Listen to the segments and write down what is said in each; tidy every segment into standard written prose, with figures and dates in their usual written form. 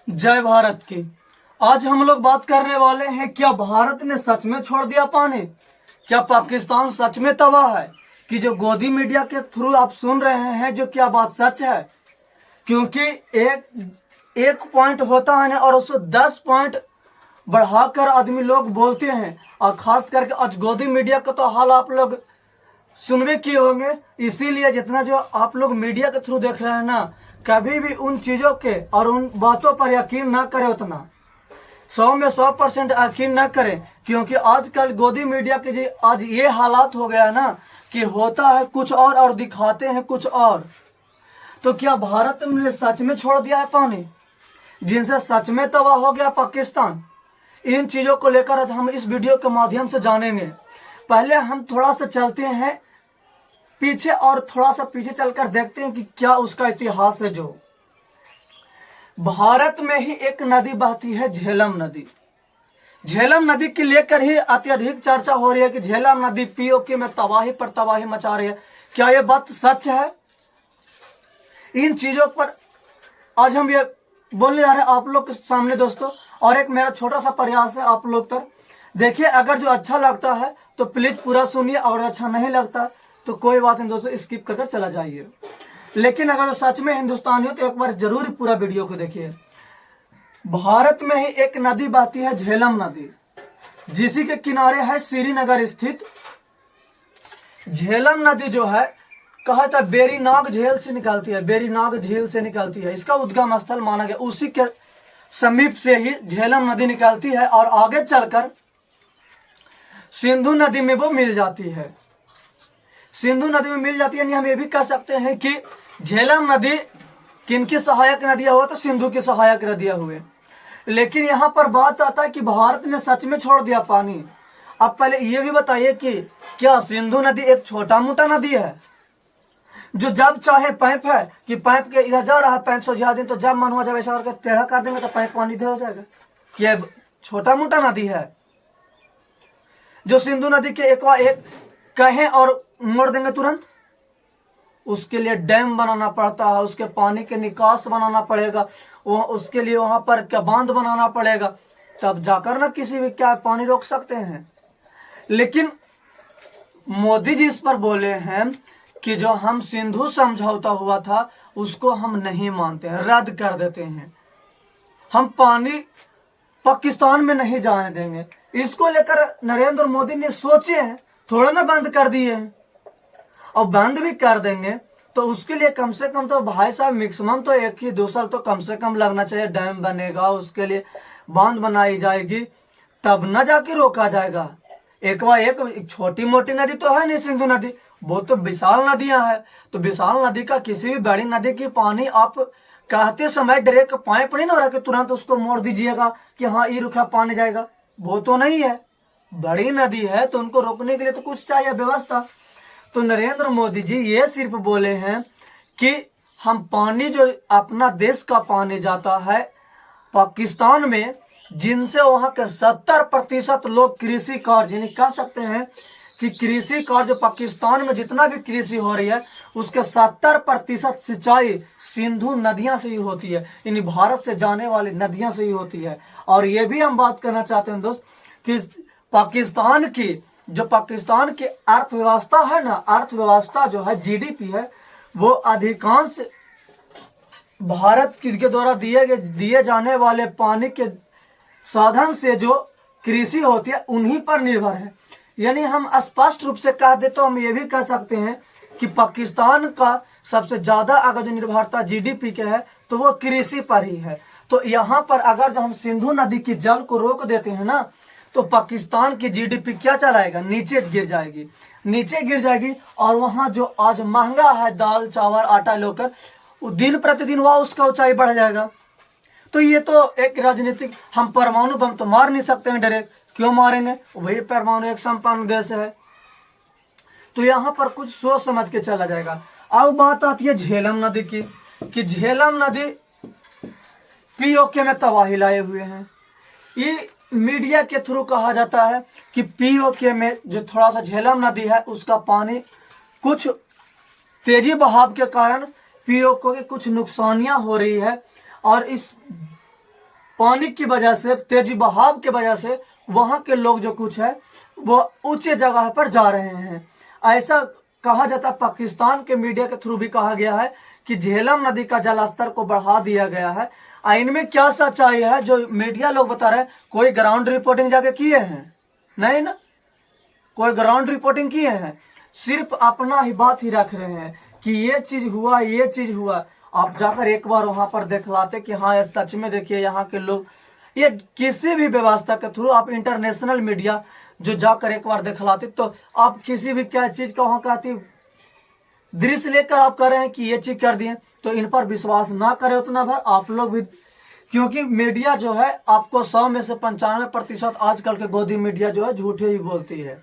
जय भारत की। आज हम लोग बात करने वाले हैं, क्या भारत ने सच में छोड़ दिया पानी? क्या पाकिस्तान सच में तबाह है? कि जो गोदी मीडिया के थ्रू आप सुन रहे हैं, जो क्या बात सच है? क्योंकि एक एक पॉइंट होता है ना, और उसको 10 पॉइंट बढ़ाकर आदमी लोग बोलते हैं। और खास करके आज गोदी मीडिया का तो हाल आप लोग सुनवे किए होंगे। इसीलिए जितना जो आप लोग मीडिया के थ्रू देख रहे हैं ना, कभी भी उन चीज़ों के और उन बातों पर यकीन ना करें। उतना 100 में 100% यकीन ना करें, क्योंकि आजकल गोदी मीडिया के जी आज ये हालात हो गया है ना कि होता है कुछ और दिखाते हैं कुछ और। तो क्या भारत ने सच में छोड़ दिया है पानी, जिनसे सच में तबाह हो गया पाकिस्तान? इन चीज़ों को लेकर आज हम इस वीडियो के माध्यम से जानेंगे। पहले हम थोड़ा सा चलते हैं पीछे, और थोड़ा सा पीछे चलकर देखते हैं कि क्या उसका इतिहास है। जो भारत में ही एक नदी बहती है, झेलम नदी। झेलम नदी के लेकर ही अत्यधिक चर्चा हो रही है कि झेलम नदी पीओके में तबाही पर तबाही मचा रही है। क्या ये बात सच है? इन चीजों पर आज हम ये बोलने जा रहे हैं आप लोग के सामने दोस्तों। और एक मेरा छोटा सा प्रयास है आप लोग तक। देखिए, अगर जो अच्छा लगता है तो प्लीज पूरा सुनिए, और अच्छा नहीं लगता तो कोई बात नहीं दोस्तों, स्किप कर चला जाइए। लेकिन अगर सच में हिंदुस्तानी हो तो एक बार जरूर पूरा वीडियो को देखिए। भारत में ही एक नदी बहती है, झेलम नदी, जिसी के किनारे है श्रीनगर स्थित झेलम नदी। जो है कहा था बेरीनाग झील से निकलती है, बेरीनाग झील से निकलती है। इसका उद्गम स्थल माना गया, उसी के समीप से ही झेलम नदी निकलती है और आगे चलकर सिंधु नदी में वो मिल जाती है। सिंधु नदी में मिल जाती है, यानी हम ये भी कह सकते हैं कि झेलम नदी किनकी सहायक नदियां हुए? तो सिंधु की सहायक नदियां हुए। लेकिन यहाँ पर बात आता है कि भारत ने सच में छोड़ दिया पानी। अब पहले ये भी बताइए कि क्या सिंधु नदी एक छोटा मोटा नदी है जो जब चाहे पाइप है कि पाइप के इधर जा रहा है, पाइप से ज्यादा तो जब मन हुआ जब ऐसा करके टेढ़ा कर देंगे तो पाइप पानी इधर हो जाएगा? क्या छोटा मोटा नदी है जो सिंधु नदी के एक कहें और मोड़ देंगे तुरंत? उसके लिए डैम बनाना पड़ता है, उसके पानी के निकास बनाना पड़ेगा, वो उसके लिए वहां पर क्या बांध बनाना पड़ेगा, तब जाकर ना किसी भी क्या पानी रोक सकते हैं। लेकिन मोदी जी इस पर बोले हैं कि जो हम सिंधु समझौता हुआ था उसको हम नहीं मानते हैं, रद्द कर देते हैं। हम पानी पाकिस्तान में नहीं जाने देंगे। इसको लेकर नरेंद्र मोदी ने सोचे हैं, थोड़ा ना बंद कर दिए हैं। और बंद भी कर देंगे तो उसके लिए कम से कम तो भाई साहब मैक्सिमम तो 1 ही 2 साल तो कम से कम लगना चाहिए। डैम बनेगा, उसके लिए बांध बनाई जाएगी, तब न जाके रोका जाएगा। एक छोटी मोटी नदी तो है नहीं सिंधु नदी, वो तो विशाल नदियां हैं। तो विशाल नदी का किसी भी बड़ी नदी की पानी आप कहते समय डायरेक्ट पाइप नहीं ना हो रहा कि तुरंत उसको मोड़ दीजिएगा कि हाँ ये रुका पानी जाएगा, वो तो नहीं है। बड़ी नदी है तो उनको रोकने के लिए तो कुछ चाहिए व्यवस्था। तो नरेंद्र मोदी जी ये सिर्फ बोले हैं कि हम पानी जो अपना देश का पानी जाता है पाकिस्तान में, जिनसे वहां के 70% लोग कृषि कार्य, यानी कह सकते हैं कि कृषि कार्य पाकिस्तान में जितना भी कृषि हो रही है उसके 70% सिंचाई सिंधु नदियां से ही होती है, यानी भारत से जाने वाली नदियां से ही होती है। और ये भी हम बात करना चाहते हैं दोस्त कि पाकिस्तान की अर्थव्यवस्था है ना, अर्थव्यवस्था जो है जीडीपी है, वो अधिकांश भारत के द्वारा दिए जाने वाले पानी के साधन से जो कृषि होती है उन्हीं पर निर्भर है। यानी हम स्पष्ट रूप से कह दे तो हम ये भी कह सकते हैं कि पाकिस्तान का सबसे ज्यादा अगर जो निर्भरता जीडीपी के है तो वो कृषि पर ही है। तो यहाँ पर अगर जो हम सिंधु नदी की जल को रोक देते हैं ना, तो पाकिस्तान की जीडीपी क्या चलाएगा? नीचे गिर जाएगी, नीचे गिर जाएगी। और वहां जो आज महंगा है दाल चावल आटा लोकर, दिन प्रतिदिन वह उसका ऊंचाई बढ़ जाएगा। तो ये तो एक राजनीतिक, हम परमाणु बम तो मार नहीं सकते हैं डायरेक्ट, क्यों मारेंगे? वही परमाणु एक संपन्न देश है। तो यहाँ पर कुछ सोच समझ के चला जाएगा। अब बात आती है झेलम नदी की, कि झेलम नदी पीओके में तबाही लाए हुए हैं। ये मीडिया के थ्रू कहा जाता है कि पीओके में जो थोड़ा सा झेलम नदी है उसका पानी कुछ तेजी बहाव के कारण पीओके की कुछ नुकसानियां हो रही है। और इस पानी की वजह से, तेजी बहाव की वजह से वहां के लोग जो कुछ है वो ऊंचे जगह पर जा रहे हैं। ऐसा कहा जाता है, पाकिस्तान के मीडिया के थ्रू भी कहा गया है कि झेलम नदी का जलस्तर को बढ़ा दिया गया है। इनमें क्या सच्चाई है जो मीडिया लोग बता रहे हैं? कोई ग्राउंड रिपोर्टिंग जाके किए हैं? नहीं ना, कोई ग्राउंड रिपोर्टिंग किए हैं? सिर्फ अपना ही बात ही रख रहे हैं कि ये चीज हुआ, ये चीज हुआ। आप जाकर एक बार वहां पर दिखलाते कि हाँ ये सच में, देखिए यहाँ के लोग, ये किसी भी व्यवस्था के थ्रू आप इंटरनेशनल मीडिया जो जाकर एक बार दिखलाते, तो आप किसी भी क्या चीज का वहां कहती दृश्य लेकर आप कर रहे हैं कि ये चीज कर दिए, तो इन पर विश्वास ना करें उतना भर आप लोग भी। क्योंकि मीडिया जो है आपको 100 में से 95% आजकल के गोदी मीडिया जो है झूठे ही बोलती है।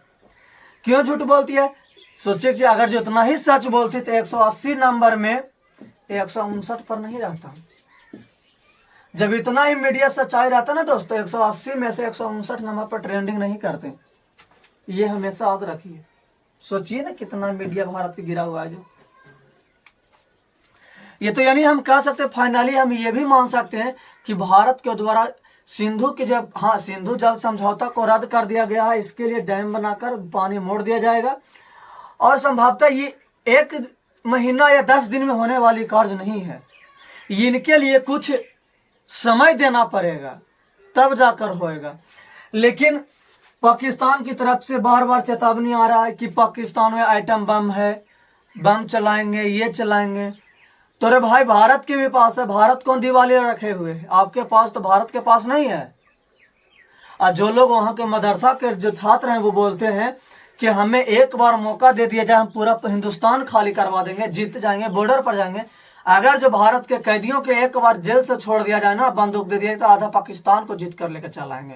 क्यों झूठ बोलती है? सोचिए कि अगर जितना ही सच बोलती तो 180 नंबर में 159 पर नहीं रहता। जब इतना ही मीडिया सच्चाई रहता ना दोस्तों, 180 में से 159 नंबर पर ट्रेंडिंग नहीं करते। ये हमेशा याद रखिए। सोचिए ना कितना मीडिया भारत पे गिरा हुआ है जो। ये तो यानी हम कह सकते हैं, फाइनली हम ये भी मान सकते हैं कि भारत के द्वारा सिंधु के जब सिंधु जल समझौता को रद्द कर दिया गया है। इसके लिए डैम बनाकर पानी मोड़ दिया जाएगा और संभवतः ये 1 महीना या 10 दिन में होने वाली कार्य नहीं है। इनके लिए कुछ समय देना पड़ेगा, तब जाकर होएगा। लेकिन पाकिस्तान की तरफ से बार बार चेतावनी आ रहा है कि पाकिस्तान में आइटम बम है, बम चलाएंगे, ये चलाएंगे। तो रे भाई, भारत के भी पास है। भारत कौन दिवाली रखे हुए है? आपके पास तो भारत के पास नहीं है। और जो लोग वहां के मदरसा के जो छात्र हैं वो बोलते हैं कि हमें एक बार मौका दे दिया जाए, हम पूरा हिंदुस्तान खाली करवा देंगे, जीत जाएंगे, बॉर्डर पर जाएंगे। अगर जो भारत के कैदियों के एक बार जेल से छोड़ दिया जाए ना, बंदूक दे दिया, तो आधा पाकिस्तान को जीत कर लेकर चल आएंगे।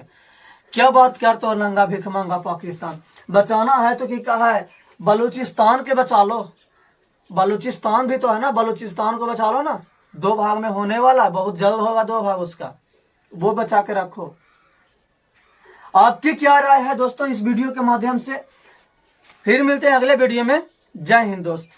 क्या बात करते हो नंगा भिख मंगा पाकिस्तान? बचाना है तो कि कहा है, बलूचिस्तान के बचा लो। बलूचिस्तान भी तो है ना, बलूचिस्तान को बचा लो ना। 2 भाग में होने वाला, बहुत जल्द होगा 2 भाग उसका, वो बचा के रखो। आपकी क्या राय है दोस्तों इस वीडियो के माध्यम से? फिर मिलते हैं अगले वीडियो में। जय हिंद दोस्त।